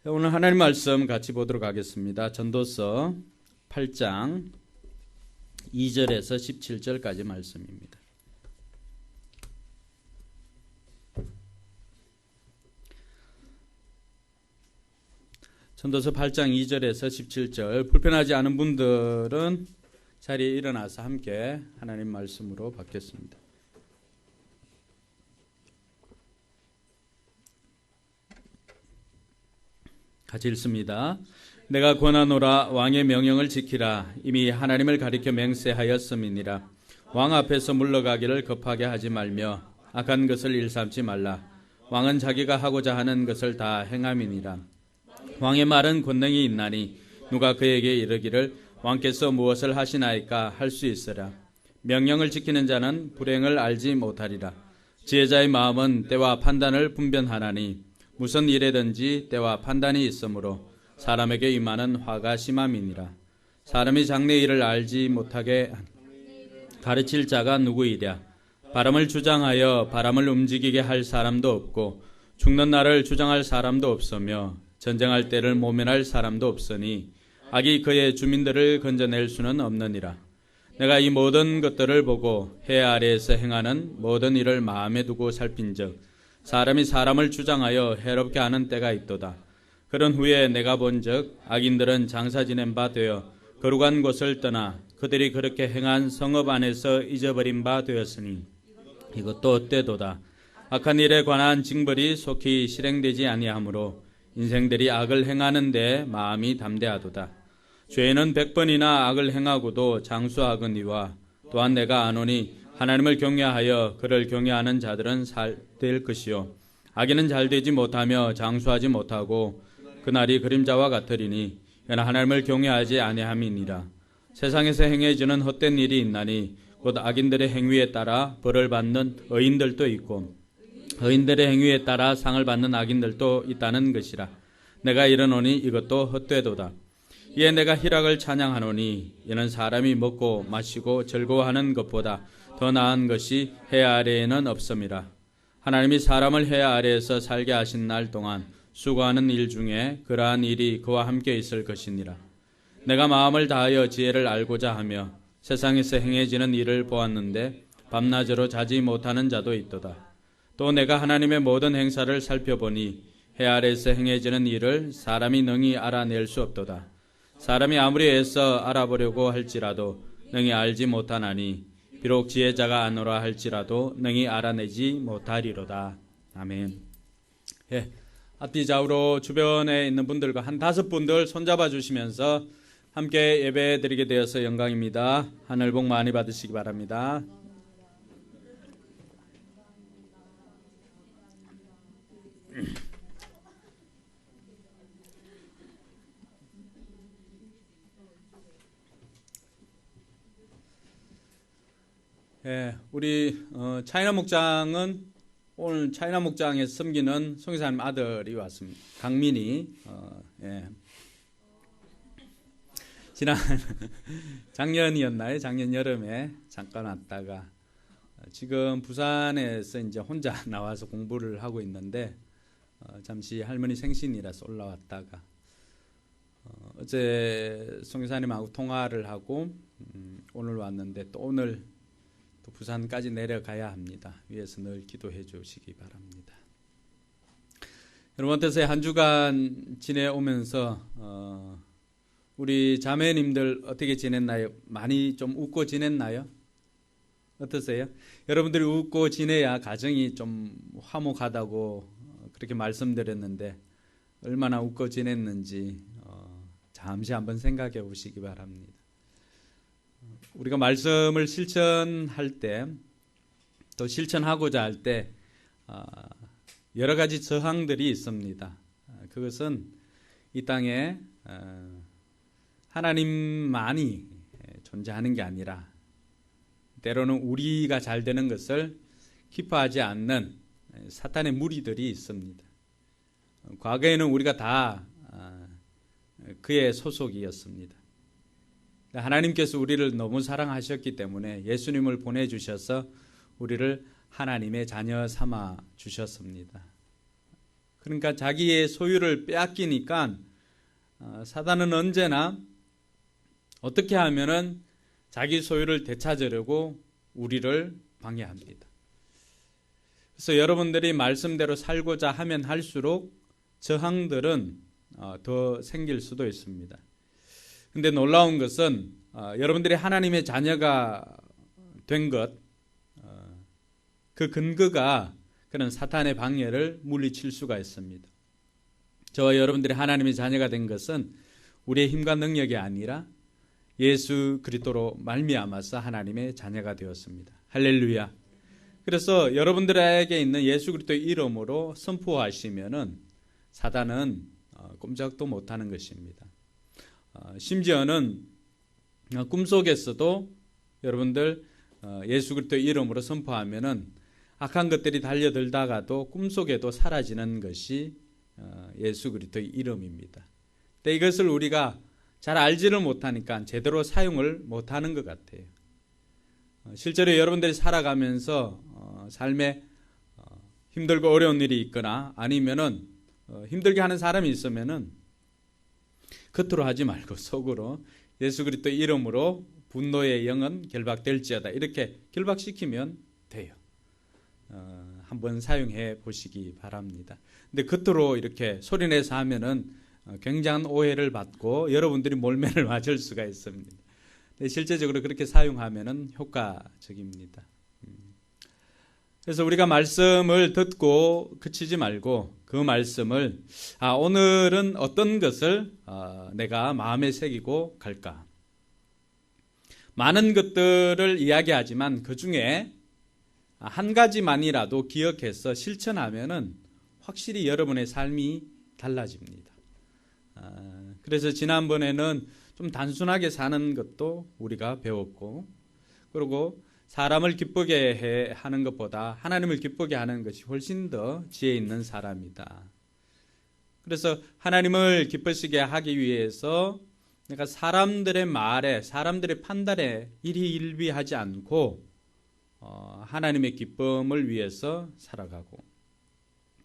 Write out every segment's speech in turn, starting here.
오늘 하나님 말씀 같이 보도록 하겠습니다. 전도서 8장 2절에서 17절까지 말씀입니다. 전도서 8장 2절에서 17절, 불편하지 않은 분들은 자리에 일어나서 함께 하나님 말씀으로 받겠습니다. 같이 읽습니다. 내가 권하노라, 왕의 명령을 지키라. 이미 하나님을 가리켜 맹세하였음이니라. 왕 앞에서 물러가기를 급하게 하지 말며 악한 것을 일삼지 말라. 왕은 자기가 하고자 하는 것을 다 행함이니라. 왕의 말은 권능이 있나니 누가 그에게 이르기를 왕께서 무엇을 하시나이까 할 수 있으라. 명령을 지키는 자는 불행을 알지 못하리라. 지혜자의 마음은 때와 판단을 분별하나니 무슨 일에든지 때와 판단이 있으므로 사람에게 임하는 화가 심함이니라. 사람이 장래 일을 알지 못하게 가르칠 자가 누구이랴. 바람을 주장하여 바람을 움직이게 할 사람도 없고 죽는 날을 주장할 사람도 없으며 전쟁할 때를 모면할 사람도 없으니 악이 그의 주민들을 건져낼 수는 없느니라. 내가 이 모든 것들을 보고 해 아래에서 행하는 모든 일을 마음에 두고 살핀즉 사람이 사람을 주장하여 해롭게 하는 때가 있도다. 그런 후에 내가 본즉 악인들은 장사 지낸 바 되어 거룩한 곳을 떠나 그들이 그렇게 행한 성읍 안에서 잊어버린 바 되었으니 이것도 헛되도다. 악한 일에 관한 징벌이 속히 실행되지 아니하므로 인생들이 악을 행하는 데 마음이 담대하도다. 죄는 100번이나 악을 행하고도 장수하거니와 또한 내가 아노니 하나님을 경외하여 그를 경외하는 자들은 잘 될 것이요 악인은 잘 되지 못하며 장수하지 못하고 그날이 그림자와 같으리니 이는 하나님을 경외하지 아니함이니라. 세상에서 행해지는 헛된 일이 있나니 곧 악인들의 행위에 따라 벌을 받는 의인들도 있고 의인들의 행위에 따라 상을 받는 악인들도 있다는 것이라. 내가 이르노니 이것도 헛되도다. 이에 내가 희락을 찬양하노니 이는 사람이 먹고 마시고 즐거워하는 것보다 더 나은 것이 해 아래에는 없음이라. 하나님이 사람을 해 아래에서 살게 하신 날 동안 수고하는 일 중에 그러한 일이 그와 함께 있을 것이니라. 내가 마음을 다하여 지혜를 알고자 하며 세상에서 행해지는 일을 보았는데 밤낮으로 자지 못하는 자도 있도다. 또 내가 하나님의 모든 행사를 살펴보니 해 아래에서 행해지는 일을 사람이 능히 알아낼 수 없도다. 사람이 아무리 애써 알아보려고 할지라도 능히 알지 못하나니 비록 지혜자가 아노라 할지라도 능히 알아내지 못하리로다. 아멘. 예, 앞뒤 좌우로 주변에 있는 분들과 한 5분들 손잡아 주시면서 함께 예배 드리게 되어서 영광입니다. 하늘 복 많이 받으시기 바랍니다. 예, 우리 차이나 목장은 오늘 차이나 목장에서 섬기는 송이사님 아들이 왔습니다. 강민이. 예. 지난 작년이었나요? 작년 여름에 잠깐 왔다가 지금 부산에서 이제 혼자 나와서 공부를 하고 있는데 잠시 할머니 생신이라서 올라왔다가 어제 송이사님하고 통화를 하고 오늘 왔는데 또 오늘 또 부산까지 내려가야 합니다. 위에서 늘 기도해 주시기 바랍니다. 여러분한테서 한 주간 지내오면서 우리 자매님들 어떻게 지냈나요? 많이 좀 웃고 지냈나요? 어떠세요? 여러분들이 웃고 지내야 가정이 좀 화목하다고 그렇게 말씀드렸는데 얼마나 웃고 지냈는지 잠시 한번 생각해 보시기 바랍니다. 우리가 말씀을 실천할 때 또 실천하고자 할 때 여러 가지 저항들이 있습니다. 그것은 이 땅에 하나님만이 존재하는 게 아니라 때로는 우리가 잘 되는 것을 기뻐하지 않는 사탄의 무리들이 있습니다. 과거에는 우리가 다 그의 소속이었습니다. 하나님께서 우리를 너무 사랑하셨기 때문에 예수님을 보내주셔서 우리를 하나님의 자녀 삼아 주셨습니다. 그러니까 자기의 소유를 빼앗기니까 사단은 언제나 어떻게 하면은 자기 소유를 되찾으려고 우리를 방해합니다. 그래서 여러분들이 말씀대로 살고자 하면 할수록 저항들은 더 생길 수도 있습니다. 근데 놀라운 것은 여러분들이 하나님의 자녀가 된 것, 그 근거가 그런 사탄의 방해를 물리칠 수가 있습니다. 저와 여러분들이 하나님의 자녀가 된 것은 우리의 힘과 능력이 아니라 예수 그리스도로 말미암아서 하나님의 자녀가 되었습니다. 할렐루야. 그래서 여러분들에게 있는 예수 그리스도의 이름으로 선포하시면은 사단은 꼼짝도 못하는 것입니다. 심지어는 꿈속에서도 여러분들 예수 그리스도의 이름으로 선포하면은 악한 것들이 달려들다가도 꿈속에도 사라지는 것이 예수 그리스도의 이름입니다. 근데 이것을 우리가 잘 알지를 못하니까 제대로 사용을 못하는 것 같아요. 실제로 여러분들이 살아가면서 삶에 힘들고 어려운 일이 있거나 아니면은 힘들게 하는 사람이 있으면은 겉으로 하지 말고 속으로 예수 그리스도의 이름으로 분노의 영은 결박될지어다 이렇게 결박시키면 돼요. 한번 사용해 보시기 바랍니다. 근데 겉으로 이렇게 소리내서 하면은 굉장한 오해를 받고 여러분들이 몰매를 맞을 수가 있습니다. 근데 실제적으로 그렇게 사용하면은 효과적입니다. 그래서 우리가 말씀을 듣고 그치지 말고 그 말씀을 오늘은 어떤 것을 내가 마음에 새기고 갈까? 많은 것들을 이야기하지만 그 중에 한 가지만이라도 기억해서 실천하면은 확실히 여러분의 삶이 달라집니다. 그래서 지난번에는 좀 단순하게 사는 것도 우리가 배웠고, 그리고 사람을 기쁘게 하는 것보다 하나님을 기쁘게 하는 것이 훨씬 더 지혜 있는 사람이다. 그래서 하나님을 기쁘시게 하기 위해서 내가 사람들의 말에, 사람들의 판단에 일희일비하지 않고 하나님의 기쁨을 위해서 살아가고,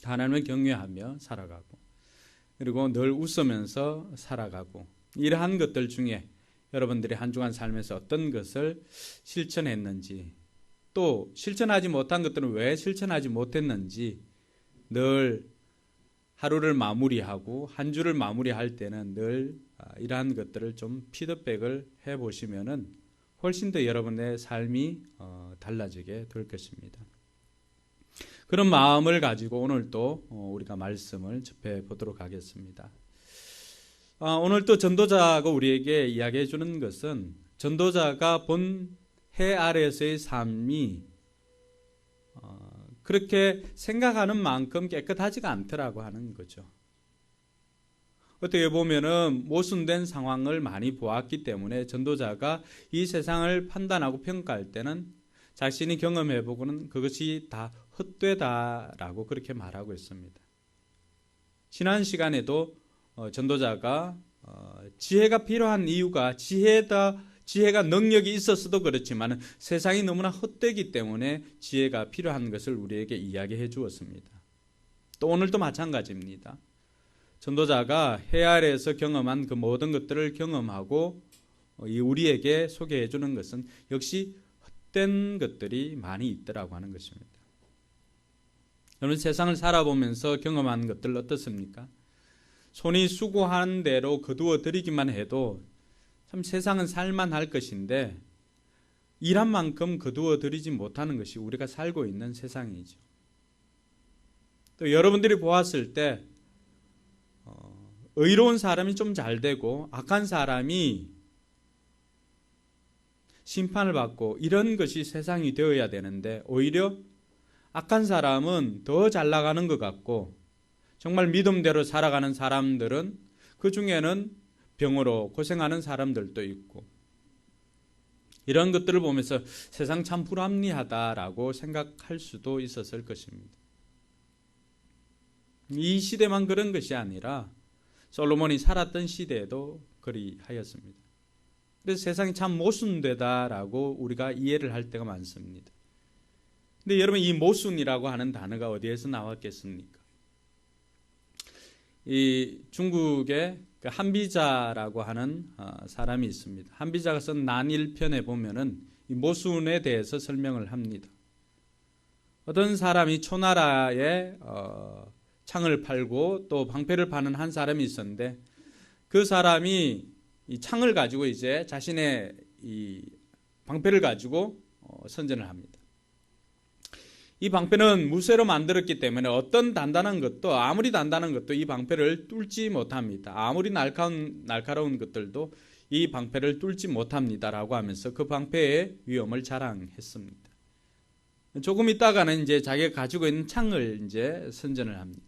하나님을 경외하며 살아가고, 그리고 늘 웃으면서 살아가고, 이러한 것들 중에 여러분들이 한 주간 살면서 어떤 것을 실천했는지, 또 실천하지 못한 것들은 왜 실천하지 못했는지 늘 하루를 마무리하고 한 주를 마무리할 때는 늘 이러한 것들을 좀 피드백을 해보시면은 훨씬 더 여러분의 삶이 달라지게 될 것입니다. 그런 마음을 가지고 오늘 또 우리가 말씀을 접해 보도록 하겠습니다. 오늘 또 전도자가 우리에게 이야기해 주는 것은 전도자가 본 해 아래에서의 삶이 그렇게 생각하는 만큼 깨끗하지가 않더라고 하는 거죠. 어떻게 보면은 모순된 상황을 많이 보았기 때문에 전도자가 이 세상을 판단하고 평가할 때는 자신이 경험해보고는 그것이 다 헛되다라고 그렇게 말하고 있습니다. 지난 시간에도 전도자가 지혜가 필요한 이유가 지혜가 능력이 있었어도 그렇지만 세상이 너무나 헛되기 때문에 지혜가 필요한 것을 우리에게 이야기해 주었습니다. 또 오늘도 마찬가지입니다. 전도자가 해 아래에서 경험한 그 모든 것들을 경험하고 우리에게 소개해 주는 것은 역시 헛된 것들이 많이 있더라고 하는 것입니다. 여러분 세상을 살아보면서 경험한 것들 어떻습니까? 손이 수고한 대로 거두어 드리기만 해도 참 세상은 살만할 것인데 일한 만큼 거두어 드리지 못하는 것이 우리가 살고 있는 세상이죠. 또 여러분들이 보았을 때 의로운 사람이 좀 잘 되고 악한 사람이 심판을 받고 이런 것이 세상이 되어야 되는데 오히려 악한 사람은 더 잘 나가는 것 같고 정말 믿음대로 살아가는 사람들은 그 중에는 병으로 고생하는 사람들도 있고 이런 것들을 보면서 세상 참 불합리하다라고 생각할 수도 있었을 것입니다. 이 시대만 그런 것이 아니라 솔로몬이 살았던 시대에도 그리하였습니다. 그래서 세상이 참 모순되다라고 우리가 이해를 할 때가 많습니다. 근데 여러분 이 모순이라고 하는 단어가 어디에서 나왔겠습니까? 이 중국에 그 한비자라고 하는 사람이 있습니다. 한비자가 쓴 난일편에 보면은 이 모순에 대해서 설명을 합니다. 어떤 사람이 초나라에 창을 팔고 또 방패를 파는 한 사람이 있었는데 그 사람이 이 창을 가지고 이제 자신의 이 방패를 가지고 선전을 합니다. 이 방패는 무쇠로 만들었기 때문에 어떤 단단한 것도 아무리 단단한 것도 이 방패를 뚫지 못합니다. 아무리 날카로운 것들도 이 방패를 뚫지 못합니다라고 하면서 그 방패의 위엄을 자랑했습니다. 조금 있다가는 이제 자기가 가지고 있는 창을 이제 선전을 합니다.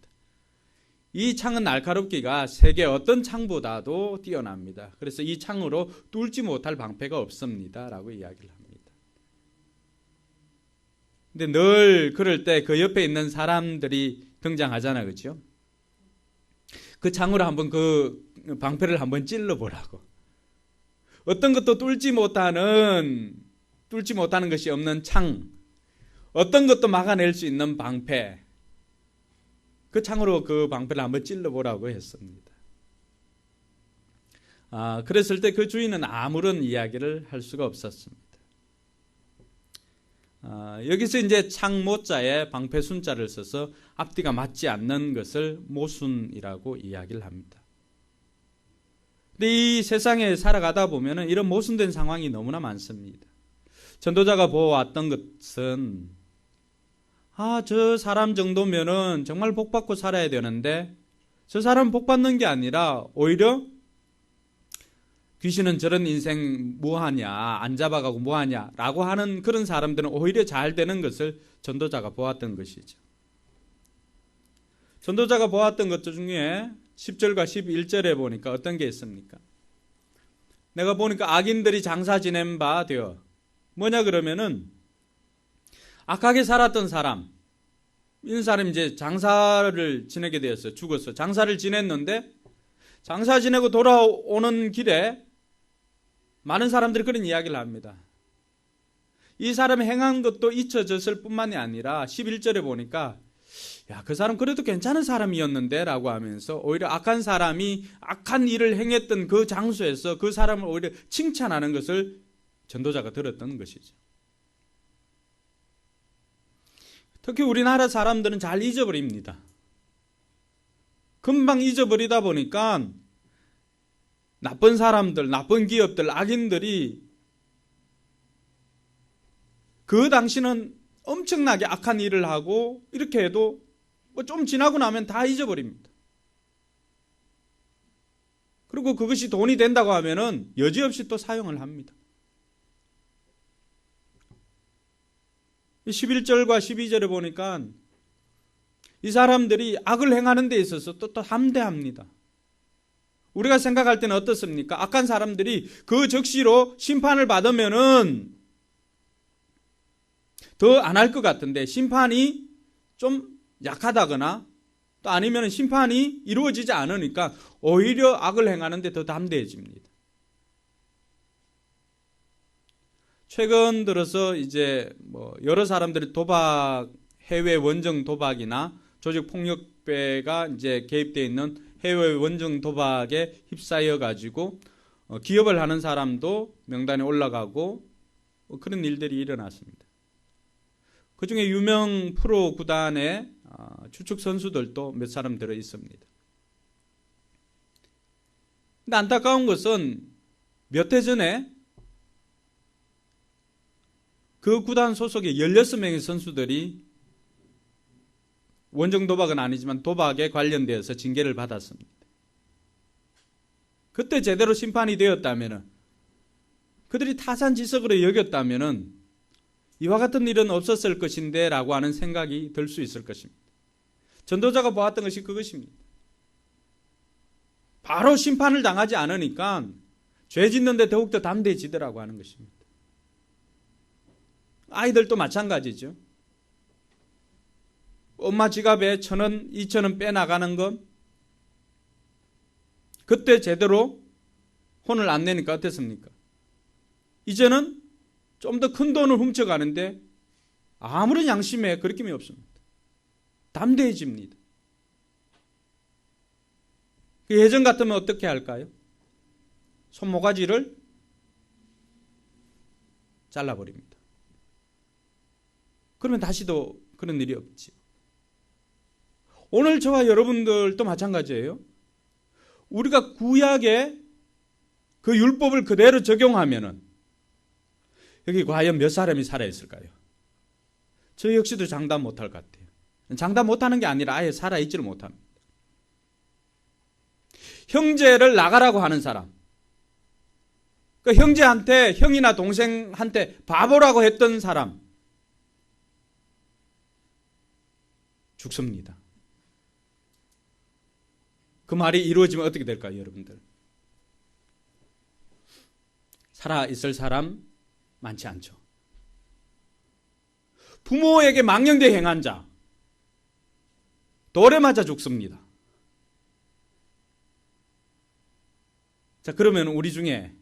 이 창은 날카롭기가 세계 어떤 창보다도 뛰어납니다. 그래서 이 창으로 뚫지 못할 방패가 없습니다라고 이야기를 합니다. 근데 늘 그럴 때 그 옆에 있는 사람들이 등장하잖아요, 그렇죠? 그 창으로 한번 그 방패를 한번 찔러보라고. 어떤 것도 뚫지 못하는 것이 없는 창, 어떤 것도 막아낼 수 있는 방패, 그 창으로 그 방패를 한번 찔러보라고 했습니다. 그랬을 때 그 주인은 아무런 이야기를 할 수가 없었습니다. 여기서 이제 창모자에 방패 순자를 써서 앞뒤가 맞지 않는 것을 모순이라고 이야기를 합니다. 근데 이 세상에 살아가다 보면은 이런 모순된 상황이 너무나 많습니다. 전도자가 보아왔던 것은 저 사람 정도면은 정말 복받고 살아야 되는데 저 사람 복받는 게 아니라 오히려 귀신은 저런 인생 뭐하냐, 안 잡아가고 뭐하냐 라고 하는 그런 사람들은 오히려 잘 되는 것을 전도자가 보았던 것이죠. 전도자가 보았던 것 중에 10절과 11절에 보니까 어떤 게 있습니까? 내가 보니까 악인들이 장사 지낸 바 되어, 뭐냐 그러면은 악하게 살았던 사람, 이런 사람이 이제 장사를 지내게 되었어요. 죽었어요. 장사를 지냈는데 장사 지내고 돌아오는 길에 많은 사람들이 그런 이야기를 합니다. 이 사람이 행한 것도 잊혀졌을 뿐만이 아니라 11절에 보니까 그 사람 그래도 괜찮은 사람이었는데 라고 하면서 오히려 악한 사람이 악한 일을 행했던 그 장소에서 그 사람을 오히려 칭찬하는 것을 전도자가 들었던 것이죠. 특히 우리나라 사람들은 잘 잊어버립니다. 금방 잊어버리다 보니까 나쁜 사람들, 나쁜 기업들, 악인들이 그 당시는 엄청나게 악한 일을 하고 이렇게 해도 뭐 좀 지나고 나면 다 잊어버립니다. 그리고 그것이 돈이 된다고 하면은 여지없이 또 사용을 합니다. 11절과 12절에 보니까 이 사람들이 악을 행하는 데 있어서 또 담대합니다. 우리가 생각할 때는 어떻습니까? 악한 사람들이 그 적시로 심판을 받으면은 더 안 할 것 같은데 심판이 좀 약하다거나 또 아니면 심판이 이루어지지 않으니까 오히려 악을 행하는 데 더 담대해집니다. 최근 들어서 이제 여러 사람들이 도박, 해외 원정 도박이나 조직 폭력배가 이제 개입되어 있는 해외 원정 도박에 휩싸여 가지고 기업을 하는 사람도 명단에 올라가고 그런 일들이 일어났습니다. 그 중에 유명 프로 구단의 추측 선수들도 몇 사람 들어 있습니다. 근데 안타까운 것은 몇 해 전에 그 구단 소속의 16명의 선수들이 원정 도박은 아니지만 도박에 관련되어서 징계를 받았습니다. 그때 제대로 심판이 되었다면, 그들이 타산지석으로 여겼다면 이와 같은 일은 없었을 것인데 라고 하는 생각이 들 수 있을 것입니다. 전도자가 보았던 것이 그것입니다. 바로 심판을 당하지 않으니까 죄 짓는데 더욱더 담대해지더라고 하는 것입니다. 아이들도 마찬가지죠. 엄마 지갑에 1,000원, 2,000원 빼나가는 것, 그때 제대로 혼을 안 내니까 어땠습니까? 이제는 좀 더 큰 돈을 훔쳐가는데 아무런 양심에 거리낌이 없습니다. 담대해집니다. 예전 같으면 어떻게 할까요? 손모가지를 잘라버립니다. 그러면 다시도 그런 일이 없지. 오늘 저와 여러분들도 마찬가지예요. 우리가 구약의 그 율법을 그대로 적용하면은 여기 과연 몇 사람이 살아있을까요? 저 역시도 장담 못할 것 같아요. 장담 못하는 게 아니라 아예 살아있지를 못합니다. 형제를 나가라고 하는 사람, 그 형제한테, 형이나 동생한테 바보라고 했던 사람 죽습니다. 그 말이 이루어지면 어떻게 될까요, 여러분들? 살아있을 사람 많지 않죠. 부모에게 망령되이 행한 자, 돌에 맞아 죽습니다. 자, 그러면 우리 중에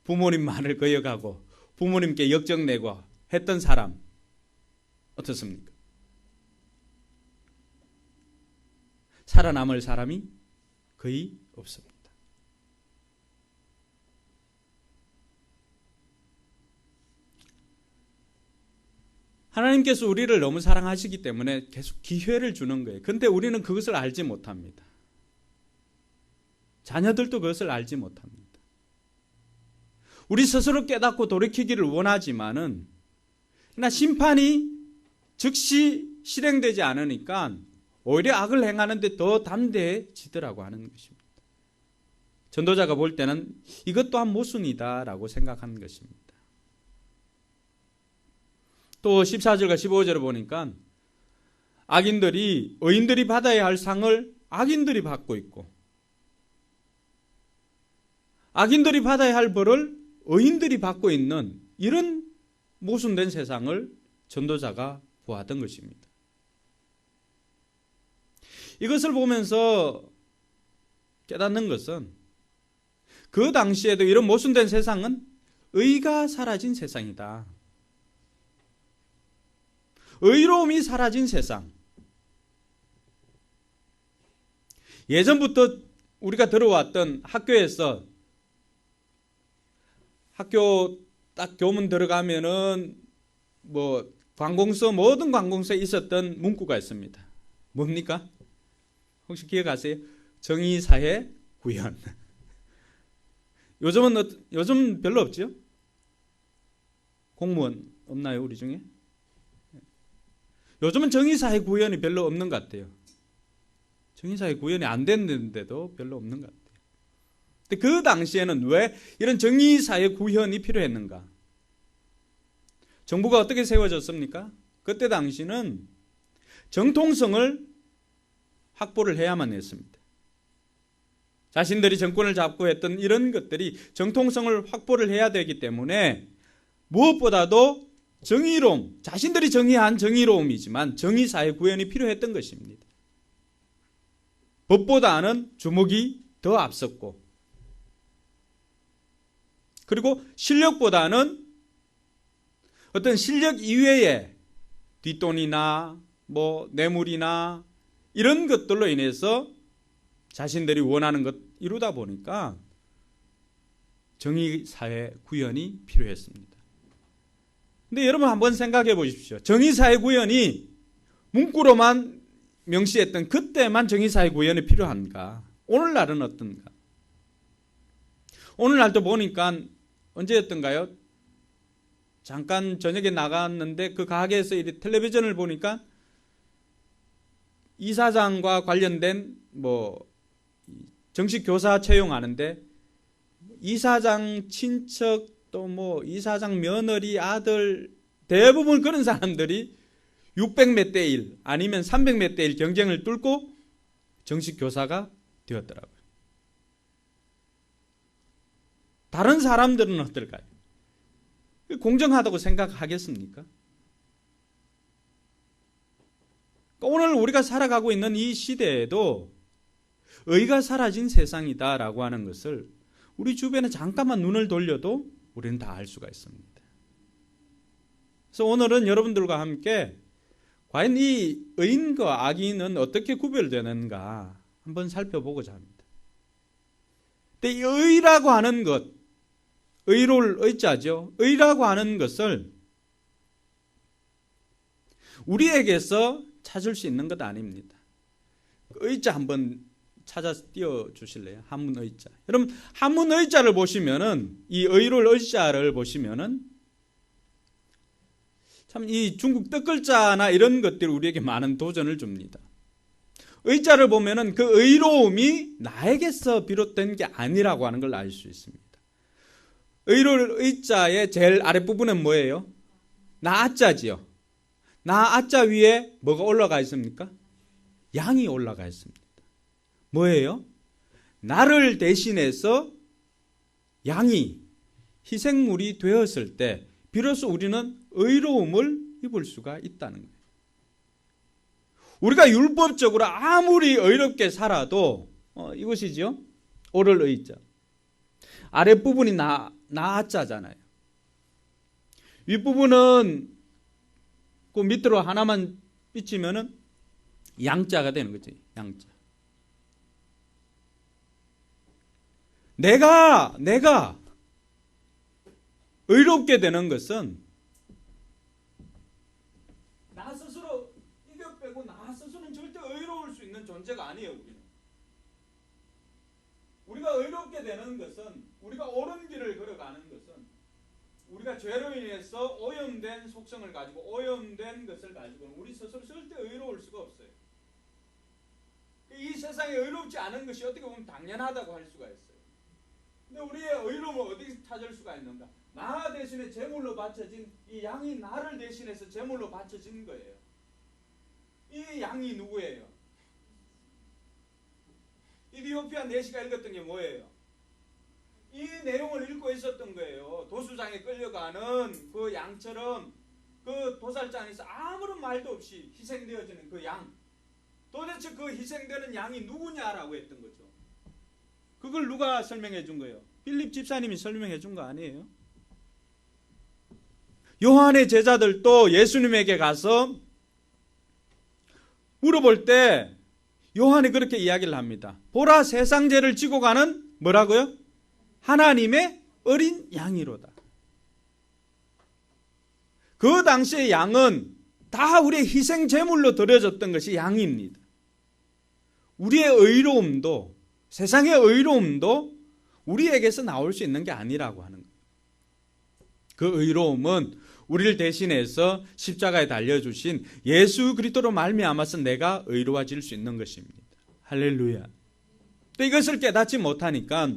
부모님 말을 거역하고 부모님께 역정내고 했던 사람 어떻습니까? 살아남을 사람이 거의 없습니다. 하나님께서 우리를 너무 사랑하시기 때문에 계속 기회를 주는 거예요. 그런데 우리는 그것을 알지 못합니다. 자녀들도 그것을 알지 못합니다. 우리 스스로 깨닫고 돌이키기를 원하지만은 그러나 심판이 즉시 실행되지 않으니까 오히려 악을 행하는데 더 담대해지더라고 하는 것입니다. 전도자가 볼 때는 이것 또한 모순이다라고 생각한 것입니다. 또 14절과 15절을 보니까 악인들이, 의인들이 받아야 할 상을 악인들이 받고 있고, 악인들이 받아야 할 벌을 의인들이 받고 있는 이런 모순된 세상을 전도자가 보았던 것입니다. 이것을 보면서 깨닫는 것은 그 당시에도 이런 모순된 세상은 의가 사라진 세상이다. 의로움이 사라진 세상. 예전부터 우리가 들어왔던 학교에서 학교 딱 교문 들어가면은 뭐 관공서, 모든 관공서에 있었던 문구가 있습니다. 뭡니까? 혹시 기억하세요? 정의사회 구현. 요즘 별로 없죠? 공무원 없나요, 우리 중에? 요즘은 정의사회 구현이 별로 없는 것 같아요. 정의사회 구현이 안 됐는데도 별로 없는 것 같아요. 근데 그 당시에는 왜 이런 정의사회 구현이 필요했는가? 정부가 어떻게 세워졌습니까? 그때 당시는 정통성을 확보를 해야만 했습니다. 자신들이 정권을 잡고 했던 이런 것들이 정통성을 확보를 해야 되기 때문에 무엇보다도 정의로움, 자신들이 정의한 정의로움이지만 정의사회 구현이 필요했던 것입니다. 법보다는 주목이 더 앞섰고, 그리고 실력보다는 어떤 실력 이외에 뒷돈이나 뭐 뇌물이나 이런 것들로 인해서 자신들이 원하는 것 이루다 보니까 정의사회 구현이 필요했습니다. 근데 여러분 한번 생각해 보십시오. 정의사회 구현이 문구로만 명시했던 그때만 정의사회 구현이 필요한가? 오늘날은 어떤가? 오늘날도 보니까 언제였던가요? 잠깐 저녁에 나갔는데 그 가게에서 텔레비전을 보니까 이사장과 관련된 뭐 정식 교사 채용하는데 이사장 친척 또 뭐 이사장 며느리 아들 대부분 그런 사람들이 600몇 대 1 아니면 300몇 대 1 경쟁을 뚫고 정식 교사가 되었더라고요. 다른 사람들은 어떨까요? 공정하다고 생각하겠습니까? 오늘 우리가 살아가고 있는 이 시대에도 의가 사라진 세상이다라고 하는 것을 우리 주변에 잠깐만 눈을 돌려도 우리는 다 알 수가 있습니다. 그래서 오늘은 여러분들과 함께 과연 이 의인과 악인은 어떻게 구별되는가 한번 살펴보고자 합니다. 근데 이 의라고 하는 것, 의로울 의자죠. 의라고 하는 것을 우리에게서 찾을 수 있는 것 아닙니다. 의자 한번 찾아서 띄워주실래요? 한문 의자. 여러분, 한문 의자를 보시면은, 이 의로울 의자를 보시면은, 참 이 중국 뜻글자나 이런 것들이 우리에게 많은 도전을 줍니다. 의자를 보면은 그 의로움이 나에게서 비롯된 게 아니라고 하는 걸 알 수 있습니다. 의로울 의자의 제일 아랫부분은 뭐예요? 나아자지요. 나아자 위에 뭐가 올라가 있습니까? 양이 올라가 있습니다. 뭐예요? 나를 대신해서 양이 희생물이 되었을 때 비로소 우리는 의로움을 입을 수가 있다는 거예요. 우리가 율법적으로 아무리 의롭게 살아도 이것이죠. 오를 의자. 아랫부분이 나아자잖아요. 윗부분은 그 밑으로 하나만 삐치면은 양자가 되는 거지. 양자. 내가 의롭게 되는 것은 나 스스로 이겨 빼고 나 스스로는 절대 의로울 수 있는 존재가 아니에요. 우리가 의롭게 되는 것은, 우리가 옳은 길을 걸어가는 것은, 우리가 죄로 인해서 오염된 속성을 가지고 오염된 것을 가지고 우리 스스로 절대 의로울 수가 없어요. 이 세상에 의롭지 않은 것이 어떻게 보면 당연하다고 할 수가 있어요. 근데 우리의 의로움을 어디서 찾을 수가 있는가? 나 대신에 제물로 바쳐진 이 양이 나를 대신해서 제물로 바쳐진 거예요. 이 양이 누구예요? 이디오피아 내시가 읽었던 게 뭐예요? 이 내용을 읽고 있었던 거예요. 도수장에 끌려가는 그 양처럼 그 도살장에서 아무런 말도 없이 희생되어지는 그 양. 도대체 그 희생되는 양이 누구냐라고 했던 거죠. 그걸 누가 설명해 준 거예요? 빌립 집사님이 설명해 준 거 아니에요? 요한의 제자들도 예수님에게 가서 물어볼 때 요한이 그렇게 이야기를 합니다. 보라, 세상 죄를 지고 가는 뭐라고요? 하나님의 어린 양이로다. 그 당시의 양은 다 우리의 희생 제물로 드려졌던 것이 양입니다. 우리의 의로움도, 세상의 의로움도 우리에게서 나올 수 있는 게 아니라고 하는 거예요. 그 의로움은 우리를 대신해서 십자가에 달려주신 예수 그리스도로 말미암아서 내가 의로워질 수 있는 것입니다. 할렐루야. 또 이것을 깨닫지 못하니까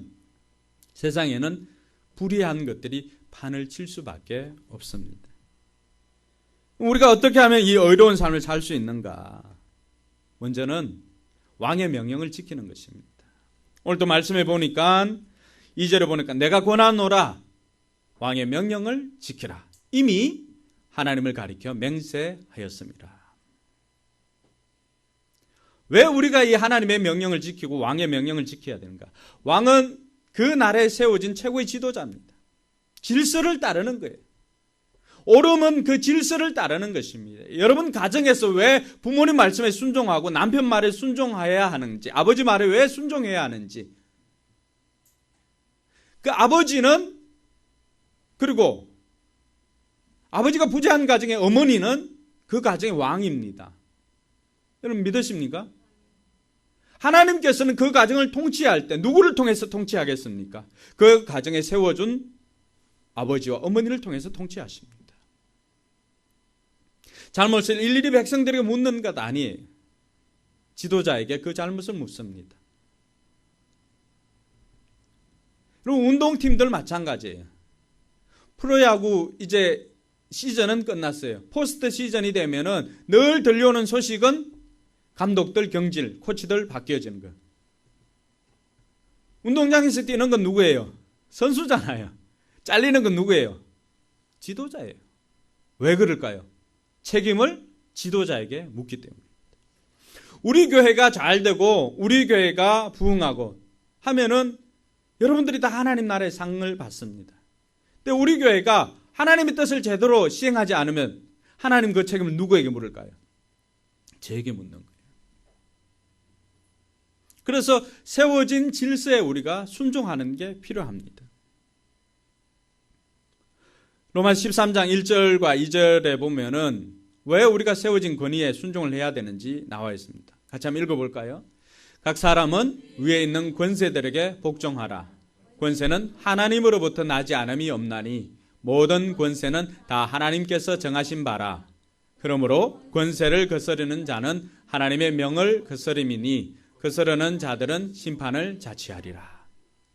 세상에는 불의한 것들이 판을 칠 수밖에 없습니다. 우리가 어떻게 하면 이 의로운 삶을 살 수 있는가? 먼저는 왕의 명령을 지키는 것입니다. 오늘도 말씀해 보니까 2절에 보니까 내가 권하노라 왕의 명령을 지키라. 이미 하나님을 가리켜 맹세하였습니다. 왜 우리가 이 하나님의 명령을 지키고 왕의 명령을 지켜야 되는가? 왕은 그 나라에 세워진 최고의 지도자입니다. 질서를 따르는 거예요. 옳음은 그 질서를 따르는 것입니다. 여러분 가정에서 왜 부모님 말씀에 순종하고 남편 말에 순종해야 하는지, 아버지 말에 왜 순종해야 하는지, 그 아버지는, 그리고 아버지가 부재한 가정의 어머니는 그 가정의 왕입니다. 여러분 믿으십니까? 하나님께서는 그 가정을 통치할 때 누구를 통해서 통치하겠습니까? 그 가정에 세워준 아버지와 어머니를 통해서 통치하십니다. 잘못을 일일이 백성들에게 묻는 것 아니에요. 지도자에게 그 잘못을 묻습니다. 그리고 운동팀들 마찬가지예요. 프로야구 이제 시즌은 끝났어요. 포스트 시즌이 되면은 늘 들려오는 소식은 감독들 경질, 코치들 바뀌어지는 거. 운동장에서 뛰는 건 누구예요? 선수잖아요. 잘리는 건 누구예요? 지도자예요. 왜 그럴까요? 책임을 지도자에게 묻기 때문입니다. 우리 교회가 잘 되고 우리 교회가 부흥하고 하면은 여러분들이 다 하나님 나라의 상을 받습니다. 근데 우리 교회가 하나님의 뜻을 제대로 시행하지 않으면 하나님 그 책임을 누구에게 물을까요? 저에게 묻는 거예요. 그래서 세워진 질서에 우리가 순종하는 게 필요합니다. 로마서 13장 1절과 2절에 보면은 왜 우리가 세워진 권위에 순종을 해야 되는지 나와 있습니다. 같이 한번 읽어볼까요? 각 사람은 위에 있는 권세들에게 복종하라. 권세는 하나님으로부터 나지 않음이 없나니 모든 권세는 다 하나님께서 정하신 바라. 그러므로 권세를 거스르는 자는 하나님의 명을 거스름이니 거스르는 자들은 심판을 자취하리라.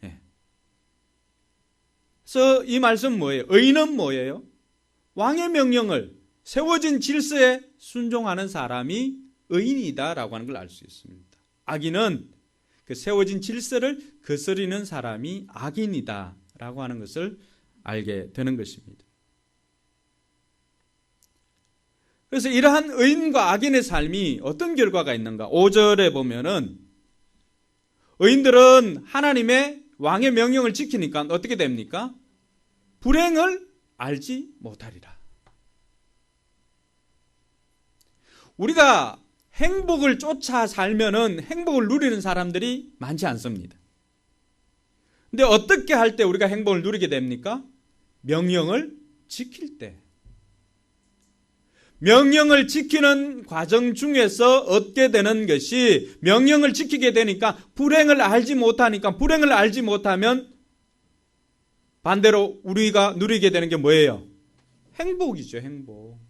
예. 그래서 이 말씀 뭐예요? 의인은 뭐예요? 왕의 명령을 세워진 질서에 순종하는 사람이 의인이다라고 하는 걸 알 수 있습니다. 악인은 그 세워진 질서를 거스르는 사람이 악인이다라고 하는 것을 알게 되는 것입니다. 그래서 이러한 의인과 악인의 삶이 어떤 결과가 있는가? 5절에 보면은 의인들은 하나님의 왕의 명령을 지키니까 어떻게 됩니까? 불행을 알지 못하리라. 우리가 행복을 쫓아 살면은 행복을 누리는 사람들이 많지 않습니다. 근데 어떻게 할 때 우리가 행복을 누리게 됩니까? 명령을 지킬 때. 명령을 지키는 과정 중에서 얻게 되는 것이 명령을 지키게 되니까 불행을 알지 못하니까 불행을 알지 못하면 반대로 우리가 누리게 되는 게 뭐예요? 행복이죠, 행복.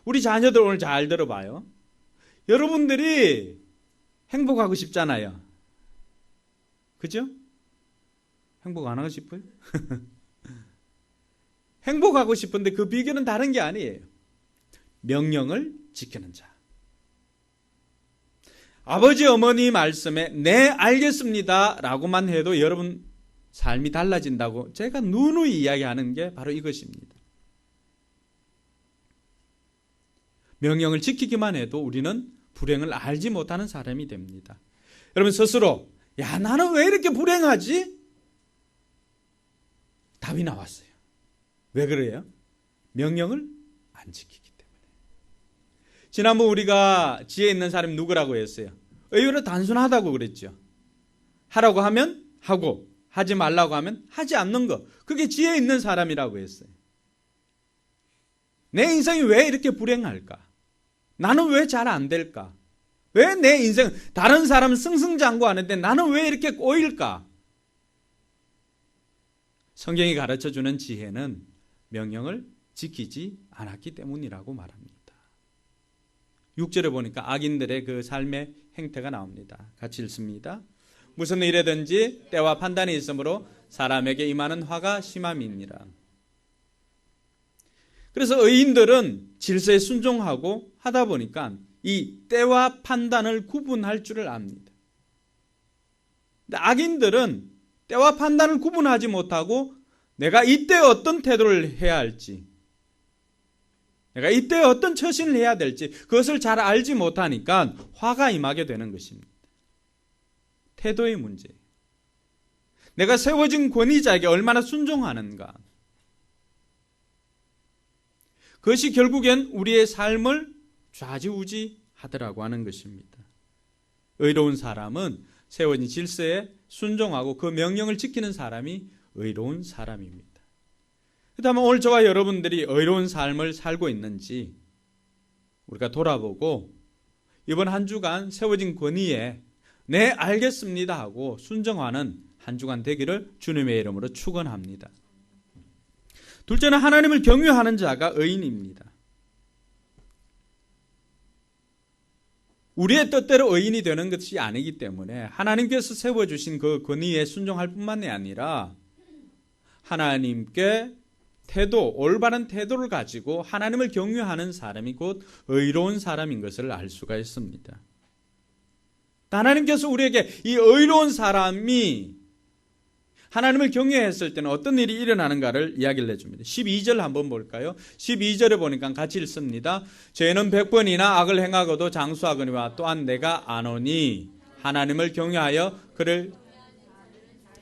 우리 자녀들 오늘 잘 들어봐요. 여러분들이 행복하고 싶잖아요. 그죠? 행복 안 하고 싶어요? 행복하고 싶은데 그 비결은 다른 게 아니에요. 명령을 지키는 자. 아버지 어머니 말씀에 네 알겠습니다 라고만 해도 여러분 삶이 달라진다고 제가 누누이 이야기하는 게 바로 이것입니다. 명령을 지키기만 해도 우리는 불행을 알지 못하는 사람이 됩니다. 여러분 스스로 야 나는 왜 이렇게 불행하지? 답이 나왔어요. 왜 그래요? 명령을 안 지키기 때문에. 지난번 우리가 지혜 있는 사람이 누구라고 했어요? 의외로 단순하다고 그랬죠. 하라고 하면 하고 하지 말라고 하면 하지 않는 거. 그게 지혜 있는 사람이라고 했어요. 내 인생이 왜 이렇게 불행할까? 나는 왜 잘 안 될까? 왜 내 인생 다른 사람은 승승장구하는데 나는 왜 이렇게 꼬일까? 성경이 가르쳐주는 지혜는 명령을 지키지 않았기 때문이라고 말합니다. 6절에 보니까 악인들의 그 삶의 행태가 나옵니다. 같이 읽습니다. 무슨 일에든지 때와 판단이 있으므로 사람에게 임하는 화가 심함이니라. 그래서 의인들은 질서에 순종하고 하다 보니까 이 때와 판단을 구분할 줄을 압니다. 근데 악인들은 때와 판단을 구분하지 못하고 내가 이때 어떤 태도를 해야 할지, 내가 이때 어떤 처신을 해야 될지 그것을 잘 알지 못하니까 화가 임하게 되는 것입니다. 태도의 문제. 내가 세워진 권위자에게 얼마나 순종하는가. 그것이 결국엔 우리의 삶을 좌지우지하더라고 하는 것입니다. 의로운 사람은 세워진 질서에 순종하고 그 명령을 지키는 사람이 의로운 사람입니다. 그렇다면 오늘 저와 여러분들이 의로운 삶을 살고 있는지 우리가 돌아보고 이번 한 주간 세워진 권위에 네 알겠습니다 하고 순종하는 한 주간 되기를 주님의 이름으로 축원합니다. 둘째는 하나님을 경외하는 자가 의인입니다. 우리의 뜻대로 의인이 되는 것이 아니기 때문에 하나님께서 세워주신 그 권위에 순종할 뿐만이 아니라 하나님께 올바른 태도를 가지고 하나님을 경외하는 사람이 곧 의로운 사람인 것을 알 수가 있습니다. 하나님께서 우리에게 이 의로운 사람이 하나님을 경외했을 때는 어떤 일이 일어나는가를 이야기를 해줍니다. 12절 한번 볼까요? 12절에 보니까 같이 읽습니다. 죄는 100번이나 악을 행하고도 장수하거니와 또한 내가 아노니 하나님을 경외하여 그를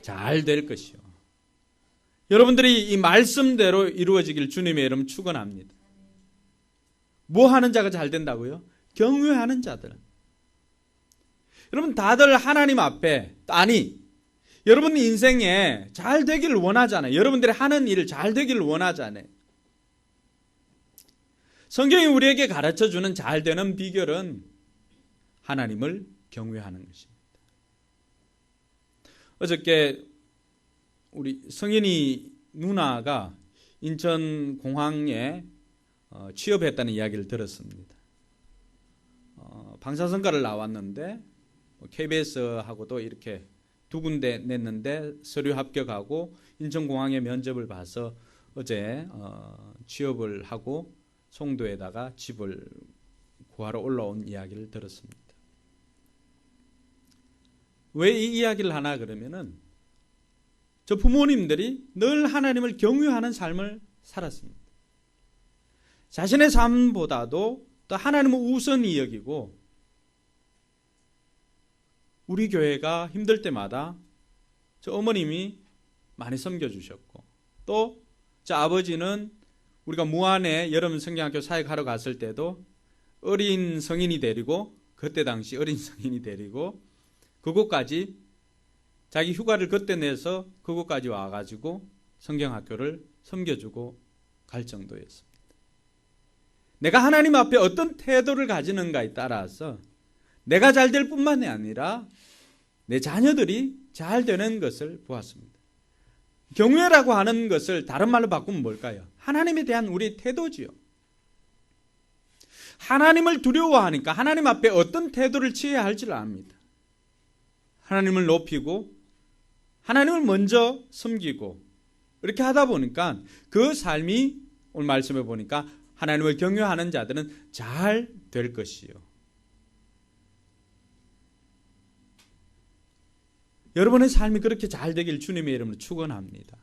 잘 될 것이요. 여러분들이 이 말씀대로 이루어지길 주님의 이름 축원합니다. 뭐 하는 자가 잘 된다고요? 경외하는 자들. 여러분 다들 하나님 앞에, 아니 여러분 인생에 잘 되기를 원하잖아요. 여러분들이 하는 일 잘 되기를 원하잖아요. 성경이 우리에게 가르쳐주는 잘 되는 비결은 하나님을 경외하는 것입니다. 어저께 우리 성인이 누나가 인천공항에 취업했다는 이야기를 들었습니다. 방사선거를 나왔는데 KBS하고도 이렇게 두 군데 냈는데 서류 합격하고 인천공항에 면접을 봐서 어제 취업을 하고 송도에다가 집을 구하러 올라온 이야기를 들었습니다. 왜 이 이야기를 하나 그러면은 저 부모님들이 늘 하나님을 경외하는 삶을 살았습니다. 자신의 삶보다도 또 하나님을 우선히 여기고 우리 교회가 힘들 때마다 저 어머님이 많이 섬겨주셨고 또 저 아버지는 우리가 무안에 여름 성경학교 사역하러 갔을 때도 어린 성인이 데리고 그때 당시 어린 성인이 데리고 그곳까지 자기 휴가를 그때 내서 그곳까지 와가지고 성경학교를 섬겨주고 갈 정도였습니다. 내가 하나님 앞에 어떤 태도를 가지는가에 따라서 내가 잘 될 뿐만이 아니라 내 자녀들이 잘 되는 것을 보았습니다. 경외라고 하는 것을 다른 말로 바꾸면 뭘까요? 하나님에 대한 우리 태도지요. 하나님을 두려워하니까 하나님 앞에 어떤 태도를 취해야 할지를 압니다. 하나님을 높이고 하나님을 먼저 섬기고 이렇게 하다 보니까 그 삶이 오늘 말씀해 보니까 하나님을 경외하는 자들은 잘 될 것이요. 여러분의 삶이 그렇게 잘 되길 주님의 이름으로 축원합니다.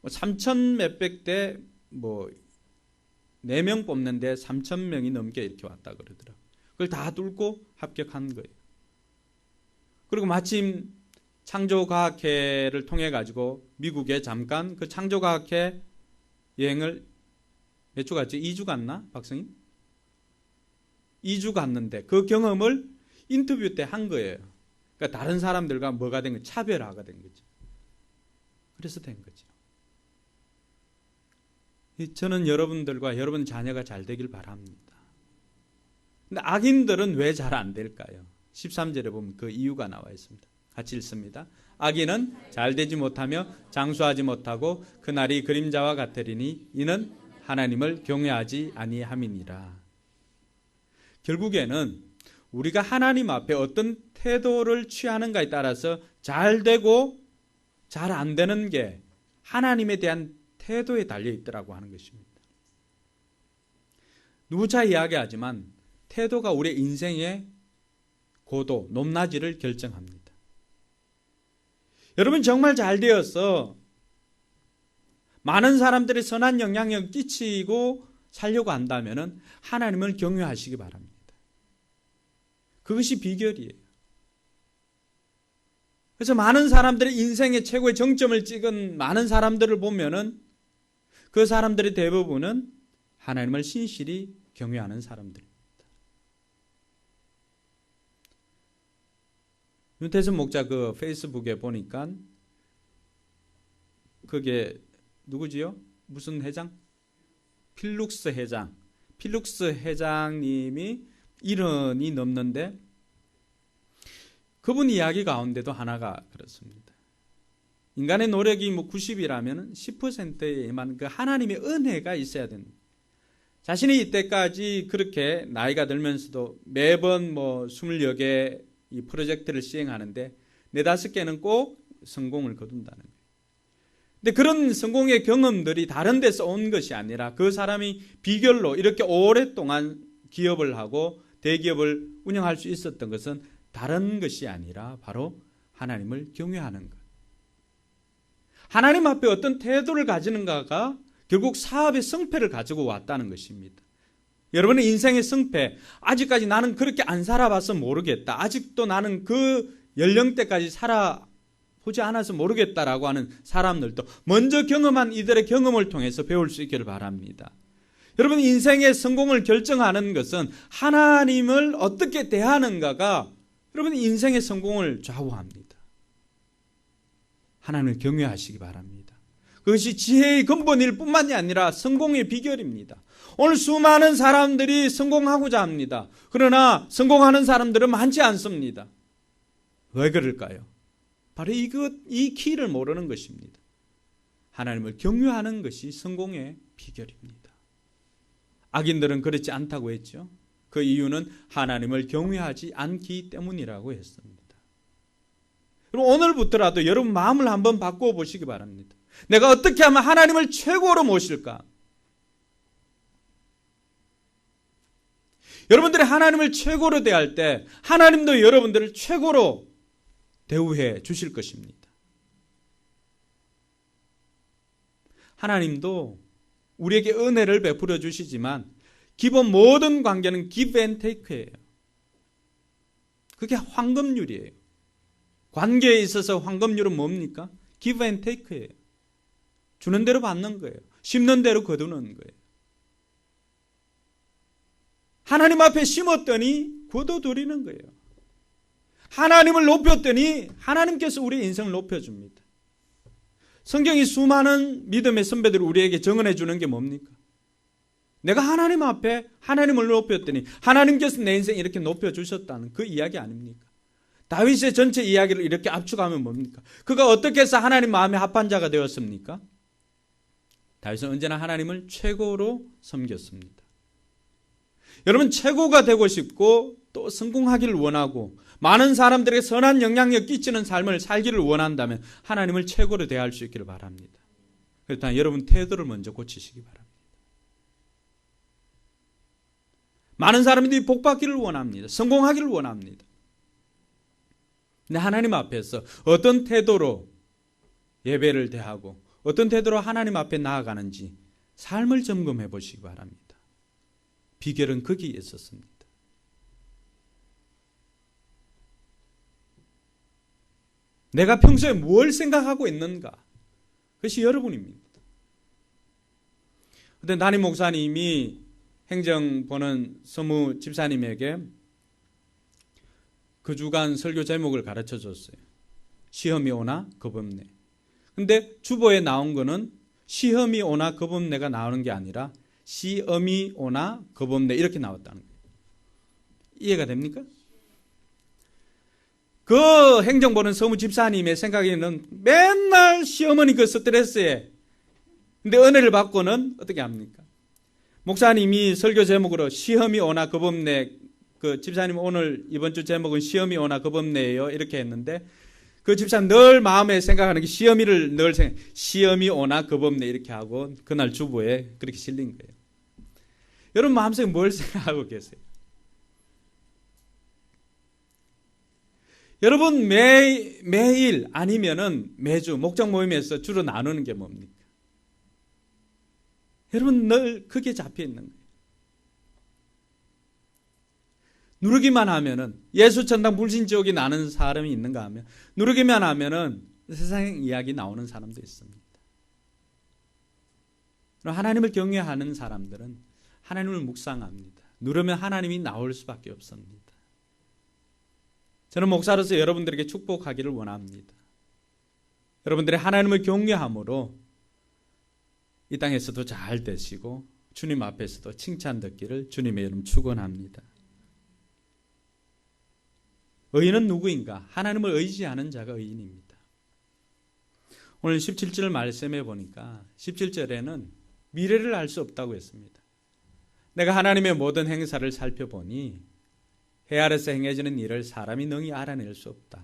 3천 몇백 대 4명 뽑는데 3천 명이 넘게 이렇게 왔다 그러더라고요. 그걸 다 뚫고 합격한 거예요. 그리고 마침 창조과학회를 통해 가지고 미국에 잠깐 그 창조과학회 여행을 몇 주 갔지? 2주 갔나? 박성희? 2주 갔는데 그 경험을 인터뷰 때 한 거예요. 그러니까 다른 사람들과 뭐가 된 거예요? 차별화가 된 거죠. 그래서 된 거죠. 저는 여러분들과 여러분 자녀가 잘 되길 바랍니다. 근데 악인들은 왜 잘 안 될까요? 13절에 보면 그 이유가 나와 있습니다. 같이 읽습니다. 악인은 잘 되지 못하며 장수하지 못하고 그날이 그림자와 같으리니 이는 하나님을 경외하지 아니함이니라. 결국에는 우리가 하나님 앞에 어떤 태도를 취하는가에 따라서 잘 되고 잘 안 되는 게 하나님에 대한 태도에 달려 있더라고 하는 것입니다. 누차 이야기하지만 태도가 우리의 인생의 고도, 높낮이를 결정합니다. 여러분 정말 잘 되어서 많은 사람들이 선한 영향력을 끼치고 살려고 한다면 하나님을 경외하시기 바랍니다. 그것이 비결이에요. 그래서 많은 사람들이 인생의 최고의 정점을 찍은 많은 사람들을 보면은 그 사람들의 대부분은 하나님을 신실히 경외하는 사람들입니다. 윤태선 목자 그 페이스북에 보니까 그게 누구지요? 무슨 회장? 필룩스 회장. 필룩스 회장님이 1원이 넘는데 그분 이야기 가운데도 하나가 그렇습니다. 인간의 노력이 90이라면 10%에만 그 하나님의 은혜가 있어야 됩니다. 자신이 이때까지 그렇게 나이가 들면서도 매번 20여 개 이 프로젝트를 시행하는데 4-5개는 꼭 성공을 거둔다는 거예요. 근데 그런 성공의 경험들이 다른 데서 온 것이 아니라 그 사람이 비결로 이렇게 오랫동안 기업을 하고 대기업을 운영할 수 있었던 것은 다른 것이 아니라 바로 하나님을 경외하는 것. 하나님 앞에 어떤 태도를 가지는가가 결국 사업의 성패를 가지고 왔다는 것입니다. 여러분의 인생의 성패, 아직까지 나는 그렇게 안 살아봐서 모르겠다. 아직도 나는 그 연령대까지 살아보지 않아서 모르겠다라고 하는 사람들도 먼저 경험한 이들의 경험을 통해서 배울 수 있기를 바랍니다. 여러분 인생의 성공을 결정하는 것은 하나님을 어떻게 대하는가가 여러분 인생의 성공을 좌우합니다. 하나님을 경외하시기 바랍니다. 그것이 지혜의 근본일 뿐만이 아니라 성공의 비결입니다. 오늘 수많은 사람들이 성공하고자 합니다. 그러나 성공하는 사람들은 많지 않습니다. 왜 그럴까요? 바로 이 키를 모르는 것입니다. 하나님을 경외하는 것이 성공의 비결입니다. 악인들은 그렇지 않다고 했죠. 그 이유는 하나님을 경외하지 않기 때문이라고 했습니다. 그럼 오늘부터라도 여러분 마음을 한번 바꾸어 보시기 바랍니다. 내가 어떻게 하면 하나님을 최고로 모실까? 여러분들이 하나님을 최고로 대할 때 하나님도 여러분들을 최고로 대우해 주실 것입니다. 하나님도 우리에게 은혜를 베풀어 주시지만 기본 모든 관계는 give and take예요. 그게 황금률이에요. 관계에 있어서 황금률은 뭡니까? give and take예요. 주는 대로 받는 거예요. 심는 대로 거두는 거예요. 하나님 앞에 심었더니 거둬들이는 거예요. 하나님을 높였더니 하나님께서 우리의 인생을 높여줍니다. 성경이 수많은 믿음의 선배들이 우리에게 증언해 주는 게 뭡니까? 내가 하나님 앞에 하나님을 높였더니 하나님께서 내 인생 이렇게 높여주셨다는 그 이야기 아닙니까? 다윗의 전체 이야기를 이렇게 압축하면 뭡니까? 그가 어떻게 해서 하나님 마음에 합한 자가 되었습니까? 다윗은 언제나 하나님을 최고로 섬겼습니다. 여러분 최고가 되고 싶고 또 성공하기를 원하고 많은 사람들에게 선한 영향력 끼치는 삶을 살기를 원한다면 하나님을 최고로 대할 수 있기를 바랍니다. 일단 여러분 태도를 먼저 고치시기 바랍니다. 많은 사람들이 복받기를 원합니다. 성공하기를 원합니다. 근데 하나님 앞에서 어떤 태도로 예배를 대하고 어떤 태도로 하나님 앞에 나아가는지 삶을 점검해 보시기 바랍니다. 비결은 거기에 있었습니다. 내가 평소에 뭘 생각하고 있는가? 그것이 여러분입니다. 그때 담임 목사님이 행정 보는 서무 집사님에게 그 주간 설교 제목을 가르쳐 줬어요. 시험이 오나 겁없네. 근데 주보에 나온 거는 시험이 오나 겁없네가 나오는 게 아니라 시험이 오나 겁없네 이렇게 나왔다는 거예요. 이해가 됩니까? 그 행정 보는 서무 집사님의 생각에는 맨날 시어머니 그 스트레스에 근데 은혜를 받고는 어떻게 합니까? 목사님이 설교 제목으로 시험이 오나 겁없네 그 집사님 오늘 이번 주 제목은 시험이 오나 겁없네예요 이렇게 했는데 그 집사님 늘 마음에 생각하는 게 시험이를 늘 시험이 오나 겁없네 이렇게 하고 그날 주보에 그렇게 실린 거예요. 여러분 마음속에 뭘 생각하고 계세요? 여러분 매일 아니면은 매주 목장 모임에서 주로 나누는 게 뭡니까? 여러분 늘 그게 잡혀 있는 거예요. 누르기만 하면은 예수천당 불신지옥이 나는 사람이 있는가 하면 누르기만 하면은 세상 이야기 나오는 사람도 있습니다. 하나님을 경외하는 사람들은 하나님을 묵상합니다. 누르면 하나님이 나올 수밖에 없습니다. 저는 목사로서 여러분들에게 축복하기를 원합니다. 여러분들이 하나님을 경외함으로 이 땅에서도 잘 되시고 주님 앞에서도 칭찬 듣기를 주님의 이름 축원합니다. 의인은 누구인가? 하나님을 의지하는 자가 의인입니다. 오늘 17절 말씀해 보니까 17절에는 미래를 알 수 없다고 했습니다. 내가 하나님의 모든 행사를 살펴보니 해 아래서 행해지는 일을 사람이 능히 알아낼 수 없다.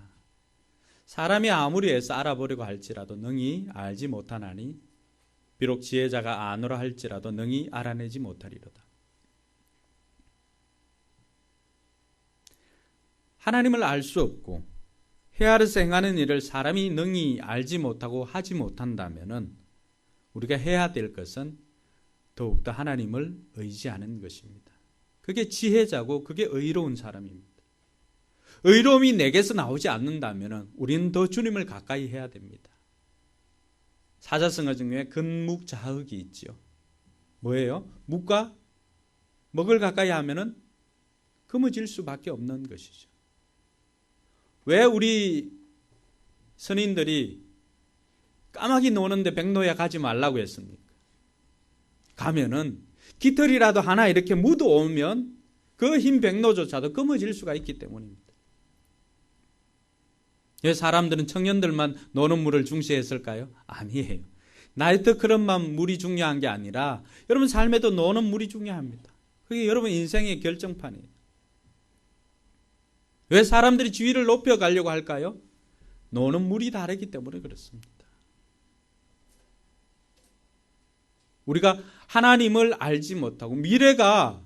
사람이 아무리 애써 알아보려고 할지라도 능히 알지 못하나니 비록 지혜자가 아노라 할지라도 능히 알아내지 못하리로다. 하나님을 알 수 없고 해 아래서 행하는 일을 사람이 능히 알지 못하고 하지 못한다면 우리가 해야 될 것은 더욱더 하나님을 의지하는 것입니다. 그게 지혜자고 그게 의로운 사람입니다. 의로움이 내게서 나오지 않는다면 우리는 더 주님을 가까이 해야 됩니다. 사자성어 중에 근묵자흑이 있죠. 뭐예요? 묵과 먹을 가까이 하면은 금어질 수밖에 없는 것이죠. 왜 우리 선인들이 까마귀 노는데 백로에 가지 말라고 했습니까? 가면은 깃털이라도 하나 이렇게 묻어오면 그 흰 백로조차도 검어질 수가 있기 때문입니다. 왜 사람들은 청년들만 노는 물을 중시했을까요? 아니에요. 나이트클럽만 물이 중요한 게 아니라 여러분 삶에도 노는 물이 중요합니다. 그게 여러분 인생의 결정판이에요. 왜 사람들이 지위를 높여가려고 할까요? 노는 물이 다르기 때문에 그렇습니다. 우리가 하나님을 알지 못하고 미래가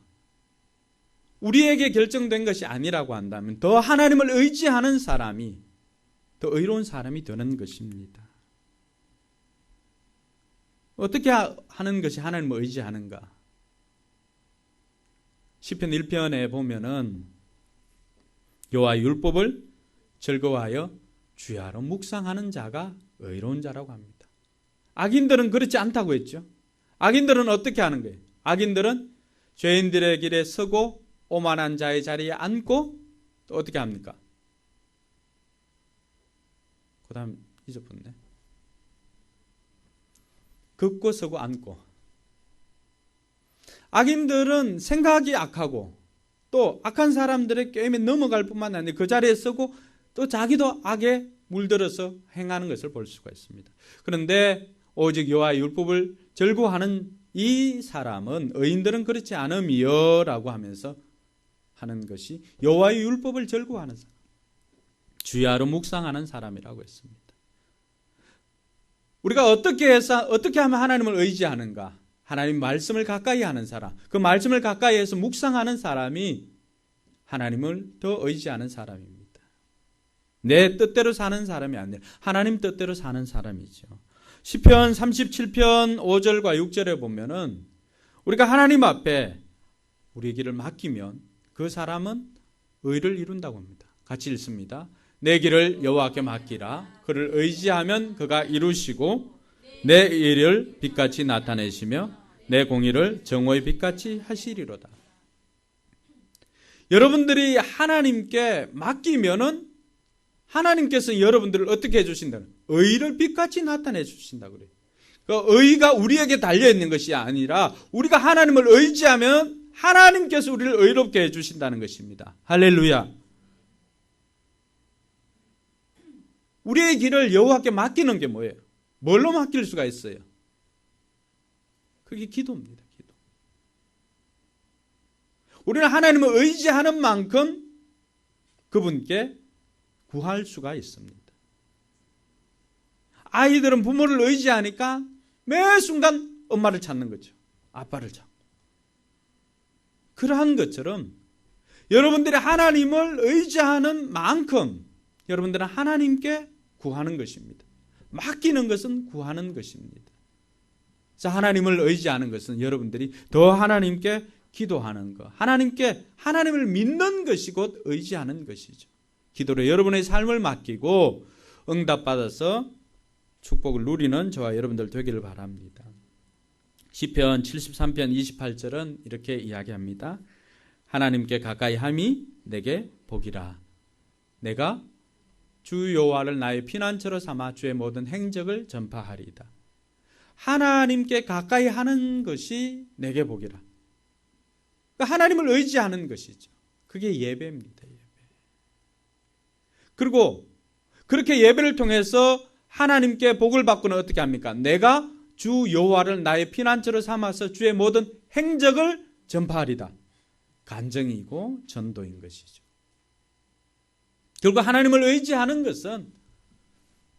우리에게 결정된 것이 아니라고 한다면 더 하나님을 의지하는 사람이 더 의로운 사람이 되는 것입니다. 어떻게 하는 것이 하나님을 의지하는가? 시편 1편에 보면은 여호와의 율법을 즐거워하여 주야로 묵상하는 자가 의로운 자라고 합니다. 악인들은 그렇지 않다고 했죠. 악인들은 어떻게 하는 거예요? 악인들은 죄인들의 길에 서고 오만한 자의 자리에 앉고 또 어떻게 합니까? 그 다음 잊어버렸네. 긋고 서고 앉고. 악인들은 생각이 악하고 또 악한 사람들의 게임에 넘어갈 뿐만 아니라 그 자리에 서고 또 자기도 악에 물들어서 행하는 것을 볼 수가 있습니다. 그런데 오직 여호와의 율법을 즐거워하는 이 사람은 의인들은 그렇지 않음이여 라고 하면서 하는 것이 여호와의 율법을 즐거워하는 사람, 주야로 묵상하는 사람이라고 했습니다. 우리가 어떻게 하면 하나님을 의지하는가? 하나님 말씀을 가까이 하는 사람, 그 말씀을 가까이 해서 묵상하는 사람이 하나님을 더 의지하는 사람입니다. 내 뜻대로 사는 사람이 아니라 하나님 뜻대로 사는 사람이죠. 시편 37편 5절과 6절에 보면은 우리가 하나님 앞에 우리의 길을 맡기면 그 사람은 의를 이룬다고 합니다. 같이 읽습니다. 내 길을 여호와께 맡기라. 그를 의지하면 그가 이루시고 내 일을 빛같이 나타내시며 내 공의를 정오의 빛같이 하시리로다. 여러분들이 하나님께 맡기면은 하나님께서 여러분들을 어떻게 해주신다는? 의를 빛같이 나타내 주신다 그래요. 그 의가 우리에게 달려 있는 것이 아니라 우리가 하나님을 의지하면 하나님께서 우리를 의롭게 해주신다는 것입니다. 할렐루야. 우리의 길을 여호와께 맡기는 게 뭐예요? 뭘로 맡길 수가 있어요? 그게 기도입니다. 기도. 우리는 하나님을 의지하는 만큼 그분께 구할 수가 있습니다. 아이들은 부모를 의지하니까 매 순간 엄마를 찾는 거죠. 아빠를 찾고. 그러한 것처럼 여러분들이 하나님을 의지하는 만큼 여러분들은 하나님께 구하는 것입니다. 맡기는 것은 구하는 것입니다. 자, 하나님을 의지하는 것은 여러분들이 더 하나님께 기도하는 것, 하나님을 믿는 것이 곧 의지하는 것이죠. 기도로 여러분의 삶을 맡기고 응답받아서 축복을 누리는 저와 여러분들 되기를 바랍니다. 시편 73편 28절은 이렇게 이야기합니다. 하나님께 가까이 함이 내게 복이라. 내가 주 여호와를 나의 피난처로 삼아 주의 모든 행적을 전파하리이다. 하나님께 가까이 하는 것이 내게 복이라. 그러니까 하나님을 의지하는 것이죠. 그게 예배입니다. 예배. 그리고 그렇게 예배를 통해서 하나님께 복을 받고는 어떻게 합니까? 내가 주 여호와를 나의 피난처로 삼아서 주의 모든 행적을 전파하리다. 간증이고 전도인 것이죠. 결국 하나님을 의지하는 것은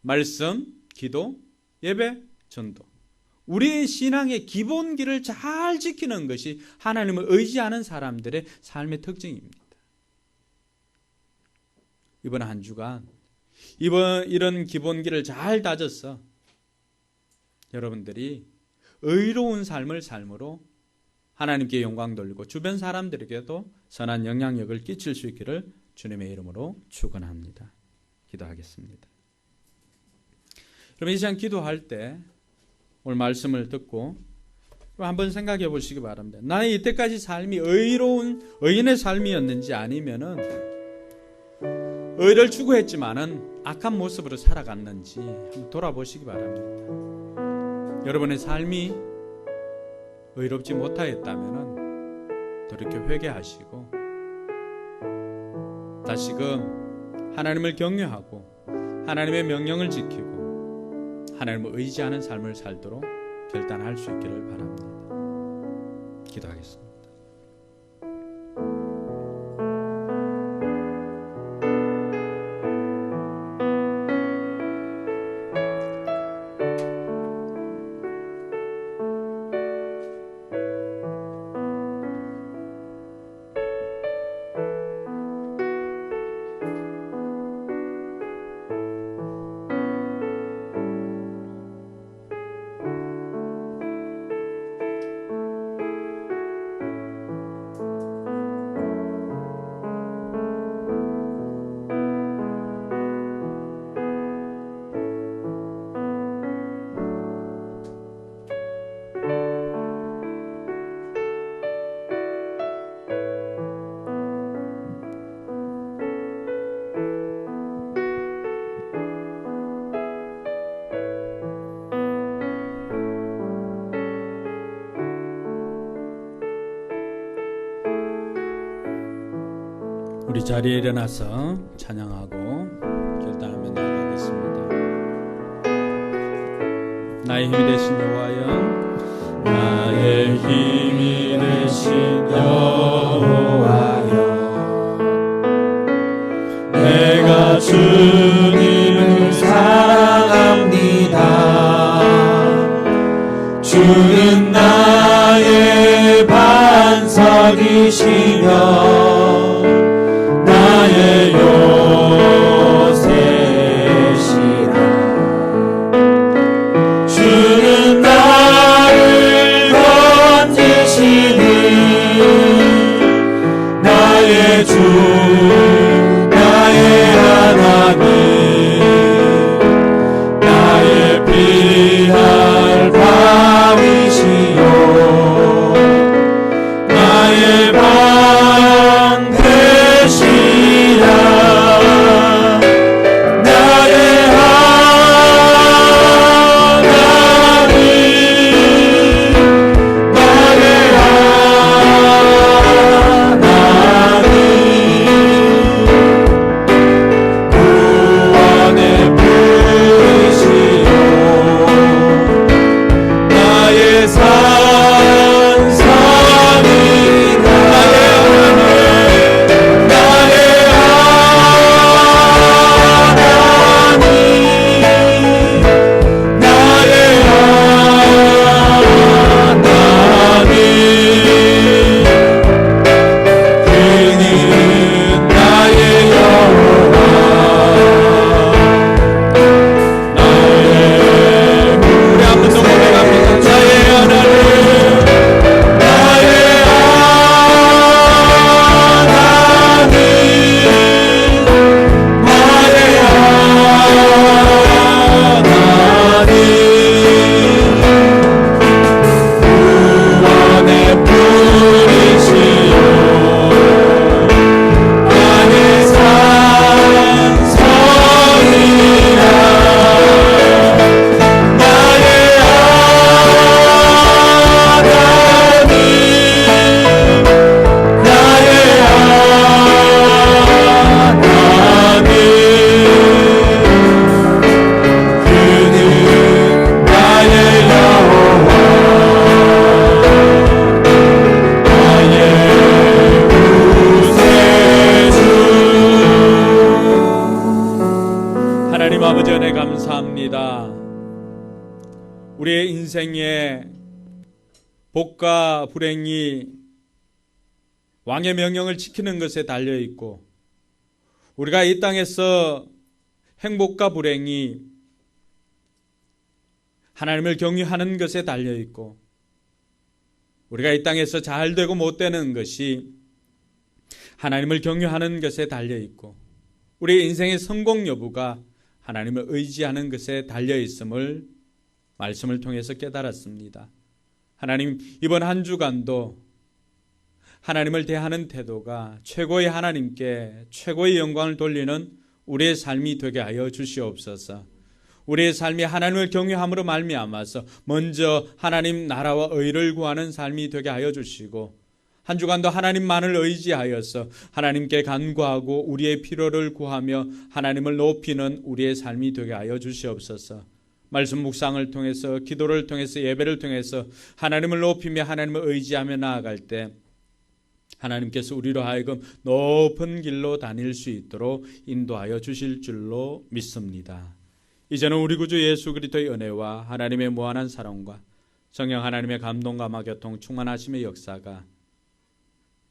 말씀, 기도, 예배, 전도. 우리의 신앙의 기본기를 잘 지키는 것이 하나님을 의지하는 사람들의 삶의 특징입니다. 이번 한 주간 이런 기본기를 잘 다져서 여러분들이 의로운 삶을 삶으로 하나님께 영광 돌리고 주변 사람들에게도 선한 영향력을 끼칠 수 있기를 주님의 이름으로 축원합니다. 기도하겠습니다. 여러분, 이 시간 기도할 때 오늘 말씀을 듣고 한번 생각해 보시기 바랍니다. 나의 이때까지 삶이 의로운 의인의 삶이었는지 아니면은 의를 추구했지만은 악한 모습으로 살아갔는지 한번 돌아보시기 바랍니다. 여러분의 삶이 의롭지 못하였다면은 돌이켜 회개하시고 다시금 하나님을 경외하고 하나님의 명령을 지키고 하나님을 의지하는 삶을 살도록 결단할 수 있기를 바랍니다. 기도하겠습니다. 우리 자리에 일어나서 찬양하고 결단하며 나아가겠습니다. 나의 힘이 되신 여호와여, 나의 힘이 되신 여호와여, 내가 주님을 사랑합니다. 주는 나의 반석이시며 나의 요새시라. 주는 나를 건지시는 나의 주, 나의 하나님, 나의 피할 바위시요 나의 방 되시라. 나의 하나님, 나의 하나님, 구원의 불이시요 나의 산성이라. 우리의 인생의 복과 불행이 왕의 명령을 지키는 것에 달려 있고, 우리가 이 땅에서 행복과 불행이 하나님을 경외하는 것에 달려 있고, 우리가 이 땅에서 잘 되고 못 되는 것이 하나님을 경외하는 것에 달려 있고, 우리의 인생의 성공 여부가 하나님을 의지하는 것에 달려 있음을 말씀을 통해서 깨달았습니다. 하나님, 이번 한 주간도 하나님을 대하는 태도가 최고의 하나님께 최고의 영광을 돌리는 우리의 삶이 되게 하여 주시옵소서. 우리의 삶이 하나님을 경외함으로 말미암아서 먼저 하나님 나라와 의를 구하는 삶이 되게 하여 주시고, 한 주간도 하나님만을 의지하여서 하나님께 간구하고 우리의 필요를 구하며 하나님을 높이는 우리의 삶이 되게 하여 주시옵소서. 말씀 묵상을 통해서, 기도를 통해서, 예배를 통해서 하나님을 높이며 하나님을 의지하며 나아갈 때 하나님께서 우리로 하여금 높은 길로 다닐 수 있도록 인도하여 주실 줄로 믿습니다. 이제는 우리 구주 예수 그리스도의 은혜와 하나님의 무한한 사랑과 성령 하나님의 감동과 교통 충만하심의 역사가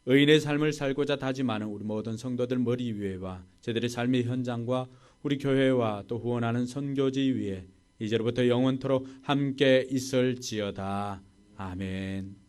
의인의 삶을 살고자 다짐하는 우리 모든 성도들 머리 위에와 저들의 삶의 현장과 우리 교회와 또 후원하는 선교지 위에 이제로부터 영원토록 함께 있을지어다. 아멘.